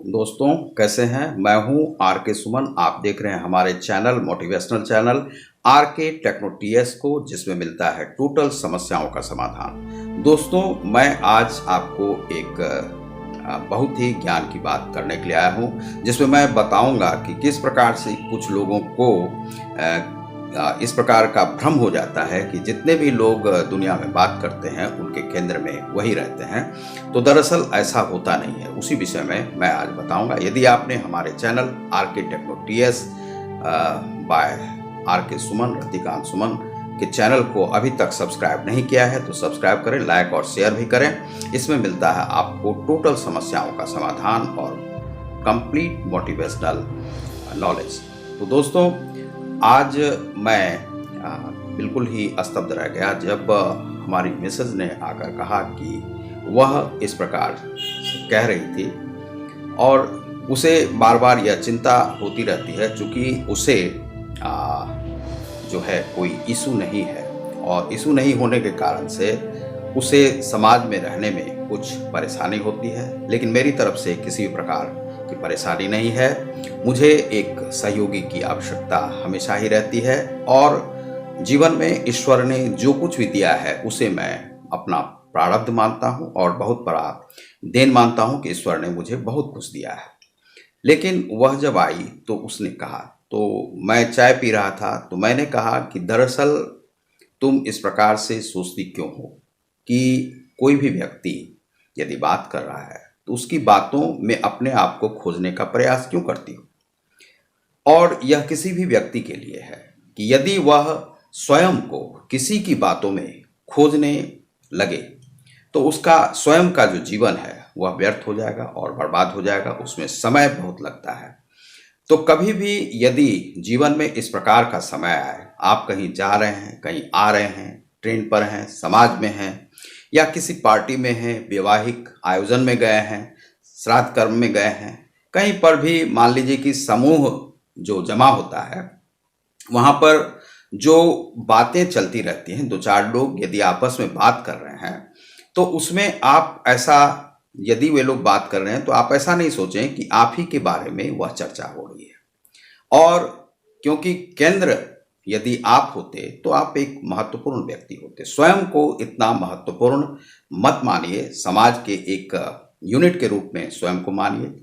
दोस्तों, कैसे हैं। मैं हूं आर के सुमन। आप देख रहे हैं हमारे channel, motivational channel are K techno TS को, जिसमें मिलता है टोटल समस्याओं का समाधान। दोस्तों, मैं आज आपको एक बहुत ही ज्ञान की बात करने के लिए आया हूं, जिसमें मैं बताऊंगा कि किस प्रकार से कुछ लोगों को इस प्रकार का भ्रम हो जाता है कि जितने भी लोग दुनिया में बात करते हैं उनके केंद्र में वही रहते हैं। तो दरअसल ऐसा होता नहीं है। उसी विषय में मैं आज बताऊंगा। यदि आपने हमारे channel are K techno TS bye are के सुमन, रतिकांत सुमन के चैनल को अभी तक सब्सक्राइब नहीं किया है तो सब्सक्राइब करें, लाइक और शेयर भी करें। इसमें मिलता है आपको टोटल समस्याओं का समाधान और कंप्लीट मोटिवेशनल नॉलेज। तो दोस्तों, आज मैं बिल्कुल ही स्तब्ध रह गया जब हमारी मिसेज ने आकर कहा कि वह इस प्रकार कह रही थी और उसे बार बार यह चिंता होती रहती है, चूँकि उसे जो है कोई इशू नहीं है और इशू नहीं होने के कारण से उसे समाज में रहने में कुछ परेशानी होती है। लेकिन मेरी तरफ से किसी भी प्रकार की परेशानी नहीं है। मुझे एक सहयोगी की आवश्यकता हमेशा ही रहती है और जीवन में ईश्वर ने जो कुछ भी दिया है उसे मैं अपना प्रारब्ध मानता हूँ और बहुत बड़ा देन मानता हूँ कि ईश्वर ने मुझे बहुत कुछ दिया है। लेकिन वह जब आई तो उसने कहा, तो मैं चाय पी रहा था तो मैंने कहा कि दरअसल तुम इस प्रकार से सोचती क्यों हो कि कोई भी व्यक्ति यदि बात कर रहा है तो उसकी बातों में अपने आप को खोजने का प्रयास क्यों करती हो। और यह किसी भी व्यक्ति के लिए है कि यदि वह स्वयं को किसी की बातों में खोजने लगे तो उसका स्वयं का जो जीवन है वह व्यर्थ हो जाएगा और बर्बाद हो जाएगा। उसमें समय बहुत लगता है। तो कभी भी यदि जीवन में इस प्रकार का समय आए, आप कहीं जा रहे हैं, कहीं आ रहे हैं, ट्रेन पर हैं, समाज में हैं या किसी पार्टी में हैं, वैवाहिक आयोजन में गए हैं, श्राद्ध कर्म में गए हैं, कहीं पर भी मान लीजिए कि समूह जो जमा होता है वहाँ पर जो बातें चलती रहती हैं, दो चार लोग यदि आपस में बात कर रहे हैं तो उसमें आप ऐसा, यदि वे लोग बात कर रहे हैं तो आप ऐसा नहीं सोचें कि आप ही के बारे में वह चर्चा हो रही है। और क्योंकि केंद्र यदि आप होते तो आप एक महत्वपूर्ण व्यक्ति होते। स्वयं को इतना महत्वपूर्ण मत मानिए, समाज के एक यूनिट के रूप में स्वयं को मानिए।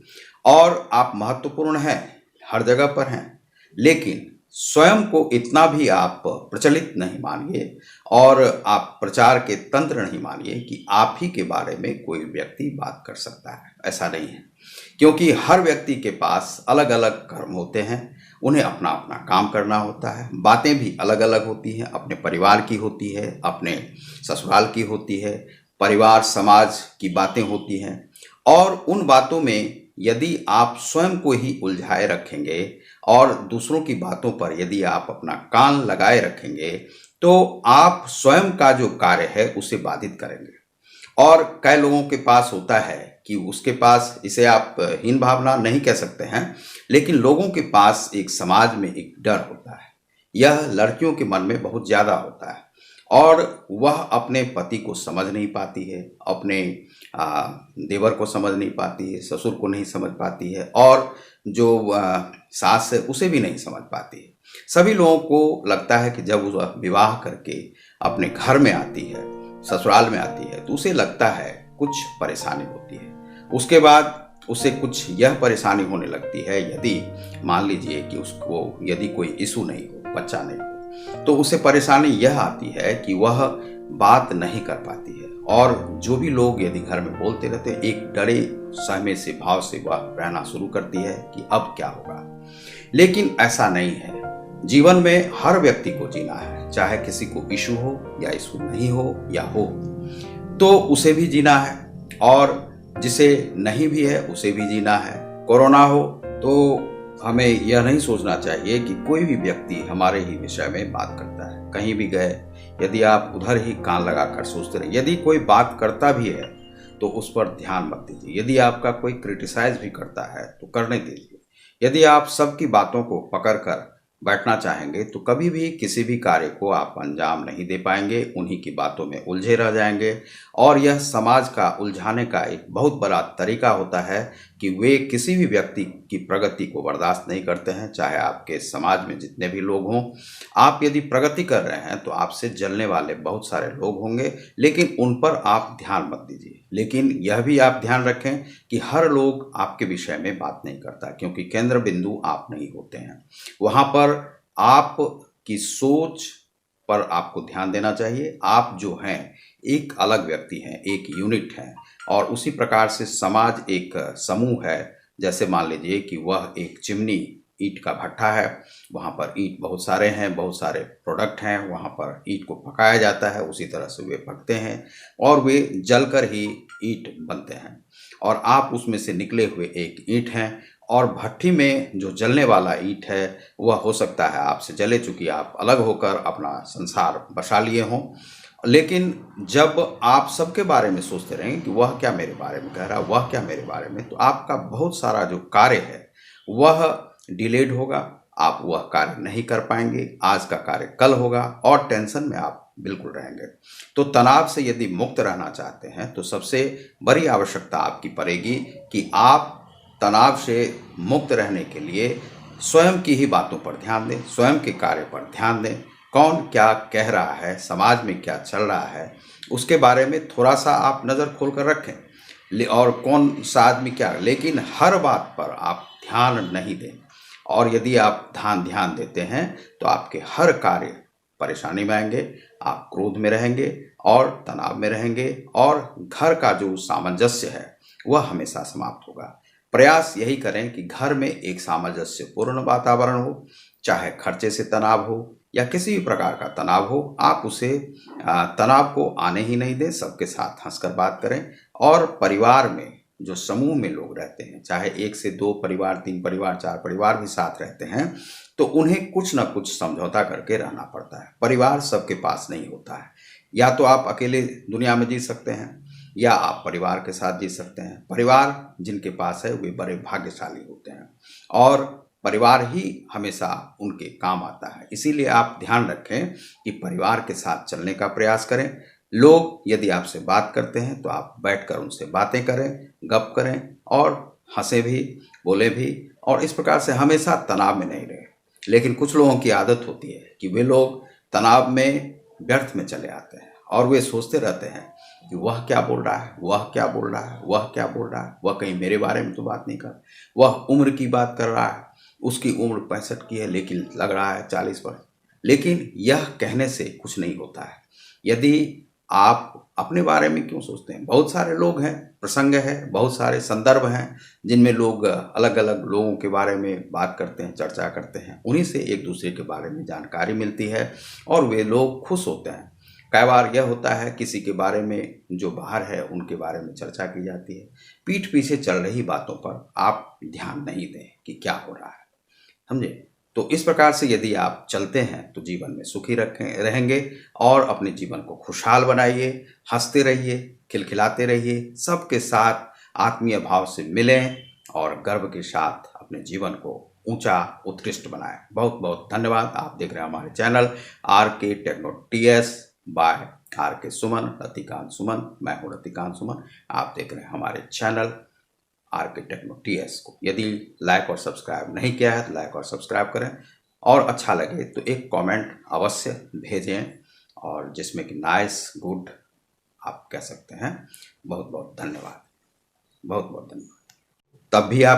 और आप महत्वपूर्ण हैं, हर जगह पर हैं, लेकिन स्वयं को इतना भी आप प्रचलित नहीं मानिए और आप प्रचार के तंत्र नहीं मानिए कि आप ही के बारे में कोई व्यक्ति बात कर सकता है। ऐसा नहीं है, क्योंकि हर व्यक्ति के पास अलग अलग कर्म होते हैं, उन्हें अपना अपना काम करना होता है। बातें भी अलग अलग होती हैं, अपने परिवार की होती है, अपने ससुराल की होती है, परिवार समाज की बातें होती हैं। और उन बातों में यदि आप स्वयं को ही उलझाए रखेंगे और दूसरों की बातों पर यदि आप अपना कान लगाए रखेंगे तो आप स्वयं का जो कार्य है उसे बाधित करेंगे। और कई लोगों के पास होता है कि उसके पास, इसे आप हीन भावना नहीं कह सकते हैं, लेकिन लोगों के पास एक समाज में एक डर होता है। यह लड़कियों के मन में बहुत ज़्यादा होता है और वह अपने पति को समझ नहीं पाती है, अपने देवर को समझ नहीं पाती है, ससुर को नहीं समझ पाती है और जो सास है उसे भी नहीं समझ पाती है। सभी लोगों को लगता है कि जब वह विवाह करके अपने घर में आती है, ससुराल में आती है, तो उसे लगता है कुछ परेशानी होती है। उसके बाद उसे कुछ यह परेशानी होने लगती है, यदि मान लीजिए कि उसको यदि कोई इशू नहीं हो, बच्चा नहीं हो, तो उसे परेशानी यह आती है कि वह बात नहीं कर पाती है। और जो भी लोग यदि घर में बोलते रहते हैं, एक डरे सहमे से भाव से वह रहना शुरू करती है कि अब क्या होगा। लेकिन ऐसा नहीं है। जीवन में हर व्यक्ति को जीना है, चाहे किसी को इशू हो या इशू नहीं हो या हो, तो उसे भी जीना है और जिसे नहीं भी है उसे भी जीना है। कोरोना हो तो हमें यह नहीं सोचना चाहिए कि कोई भी व्यक्ति हमारे ही विषय में बात करता है। कहीं भी गए, यदि आप उधर ही कान लगाकर सोचते रहे, यदि कोई बात करता भी है तो उस पर ध्यान मत दीजिए। यदि आपका कोई क्रिटिसाइज भी करता है तो करने दीजिए। यदि आप सबकी बातों को पकड़कर बैठना चाहेंगे तो कभी भी किसी भी कार्य को आप अंजाम नहीं दे पाएंगे, उन्हीं की बातों में उलझे रह जाएंगे। और यह समाज का उलझाने का एक बहुत बड़ा तरीका होता है कि वे किसी भी व्यक्ति की प्रगति को बर्दाश्त नहीं करते हैं, चाहे आपके समाज में जितने भी लोग हों। आप यदि प्रगति कर रहे हैं तो आपसे जलने वाले बहुत सारे लोग होंगे, लेकिन उन पर आप ध्यान मत दीजिए। लेकिन यह भी आप ध्यान रखें कि हर लोग आपके विषय में बात नहीं करता, क्योंकि केंद्र बिंदु आप नहीं होते हैं। वहाँ पर आपकी सोच पर आपको ध्यान देना चाहिए। आप जो हैं एक अलग व्यक्ति हैं, एक यूनिट हैं, और उसी प्रकार से समाज एक समूह है। जैसे मान लीजिए कि वह एक चिमनी, ईंट का भट्ठा है, वहाँ पर ईंट बहुत सारे हैं, बहुत सारे प्रोडक्ट हैं, वहाँ पर ईंट को पकाया जाता है, उसी तरह से वे पकते हैं और वे जलकर ही ईंट बनते हैं, और आप उसमें से निकले हुए एक ईंट हैं। और भट्ठी में जो जलने वाला ईंट है वह हो सकता है आपसे जले, चूँकि आप अलग होकर अपना संसार बसा लिए हों। लेकिन जब आप सबके बारे में सोचते रहेंगे कि वह क्या मेरे बारे में कह रहा है, वह क्या मेरे बारे में, तो आपका बहुत सारा जो कार्य है वह डिलेड होगा, आप वह कार्य नहीं कर पाएंगे। आज का कार्य कल होगा और टेंशन में आप बिल्कुल रहेंगे। तो तनाव से यदि मुक्त रहना चाहते हैं तो सबसे बड़ी आवश्यकता आपकी पड़ेगी कि आप तनाव से मुक्त रहने के लिए स्वयं की ही बातों पर ध्यान दें, स्वयं के कार्य पर ध्यान दें। कौन क्या कह रहा है, समाज में क्या चल रहा है, उसके बारे में थोड़ा सा आप नज़र खोल कर रखें, और कौन सा आदमी क्या, लेकिन हर बात पर आप ध्यान नहीं दें। और यदि आप ध्यान देते हैं तो आपके हर कार्य परेशानी में आएंगे, आप क्रोध में रहेंगे और तनाव में रहेंगे, और घर का जो सामंजस्य है वह हमेशा समाप्त होगा। प्रयास यही करें कि घर में एक सामंजस्यपूर्ण वातावरण हो, चाहे खर्चे से तनाव हो या किसी भी प्रकार का तनाव हो, आप उसे तनाव को आने ही नहीं दें। सबके साथ हंसकर बात करें, और परिवार में जो समूह में लोग रहते हैं, चाहे 1 से 2 परिवार, 3 परिवार, 4 परिवार भी साथ रहते हैं, तो उन्हें कुछ ना कुछ समझौता करके रहना पड़ता है। परिवार सबके पास नहीं होता है। या तो आप अकेले दुनिया में जी सकते हैं, या आप परिवार के साथ जी सकते हैं। परिवार जिनके पास है वे बड़े भाग्यशाली होते हैं, और परिवार ही हमेशा उनके काम आता है। इसीलिए आप ध्यान रखें कि परिवार के साथ चलने का प्रयास करें। लोग यदि आपसे बात करते हैं तो आप बैठकर उनसे बातें करें, गप करें, और हंसे भी, बोले भी, और इस प्रकार से हमेशा तनाव में नहीं रहे। लेकिन कुछ लोगों की आदत होती है कि वे लोग तनाव में व्यर्थ में चले आते हैं, और वे सोचते रहते हैं कि वह क्या बोल रहा है, वह क्या बोल रहा है, वह क्या बोल रहा है, वह कहीं मेरे बारे में तो बात नहीं कर, वह उम्र की बात कर रहा है, उसकी उम्र 65 की है लेकिन लग रहा है 40 वर्ष। लेकिन यह कहने से कुछ नहीं होता है। यदि आप अपने बारे में क्यों सोचते हैं? बहुत सारे लोग हैं, प्रसंग है, बहुत सारे संदर्भ हैं जिनमें लोग अलग अलग लोगों के बारे में बात करते हैं, चर्चा करते हैं। उन्हीं से एक दूसरे के बारे में जानकारी मिलती है और वे लोग खुश होते हैं। कई बार यह होता है किसी के बारे में जो बाहर है उनके बारे में चर्चा की जाती है, पीठ पीछे चल रही बातों पर आप ध्यान नहीं दें कि क्या हो रहा है, समझे? तो इस प्रकार से यदि आप चलते हैं तो जीवन में सुखी रहेंगे, और अपने जीवन को खुशहाल बनाइए, हंसते रहिए, खिलखिलाते रहिए, सबके साथ आत्मीय भाव से मिलें, और गर्व के साथ अपने जीवन को ऊंचा, उत्कृष्ट बनाएं। बहुत बहुत धन्यवाद। आप देख रहे हैं हमारे channel RK techno TS by RK Suman, Ratikant Suman. मैं हूँ रतिकांत सुमन। आप देख रहे हैं हमारे चैनल RK टेक्नो TS को। यदि लाइक और सब्सक्राइब नहीं किया है तो लाइक और सब्सक्राइब करें, और अच्छा लगे तो एक कमेंट अवश्य भेजें, और जिसमें कि नाइस, गुड आप कह सकते हैं। बहुत बहुत धन्यवाद, बहुत बहुत धन्यवाद। तब भी आप